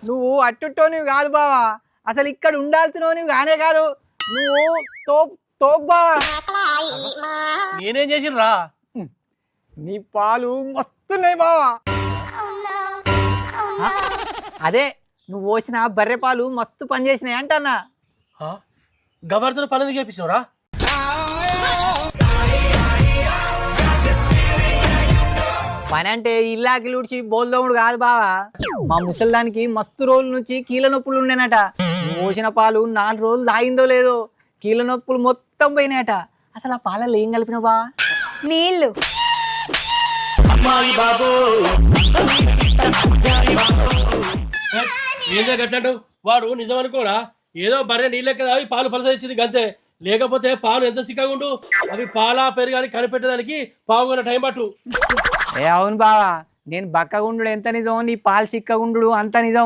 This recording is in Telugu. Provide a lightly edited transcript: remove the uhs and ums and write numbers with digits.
నువ్వు అట్టుట్టోనివి కాదు బావా, అసలు ఇక్కడ ఉండాల్సినవి కానే కాదు. నువ్వు తోప్ తోప్ బావా. నేనేం చేసిర్రా? నీ పాలు మస్తున్నాయి బావా. అదే నువ్వు పోసిన బర్రె పాలు మస్తు పనిచేసినాయి అంటన్నా. గవర్నర్ పని ఎందుకు చేపించినవరా? పని అంటే ఇల్లాకి ఊడ్చి బోల్దోముడు కాదు బావా. మా ముసలిదానికి మస్తు రోజుల నుంచి కీళ్ళ నొప్పులు ఉండేనట. నువ్వు పోసిన పాలు 4 రోజులు తాగిందో లేదో కీళ్ళ నొప్పులు మొత్తం పోయినాయట. అసలు ఆ పాలల్లో ఏం కలిపినావు బా? నీళ్ళు. ఏందో గట్లంటావు? వాడు నిజం అనుకోరా, ఏదో బర్రె నీళ్ళెక్క అవి పాలు పలస ఇచ్చింది గంతే. లేకపోతే పాలు ఎంత సిక్కగా ఉండు, అవి పాలా పెరుగాని కనిపెట్టడానికి పావుగంట టైం పట్టు. అవును బావా, నేను బక్కగుండు ఎంత నిజం, నీ పాలు చిక్కగుండు అంత నిజం.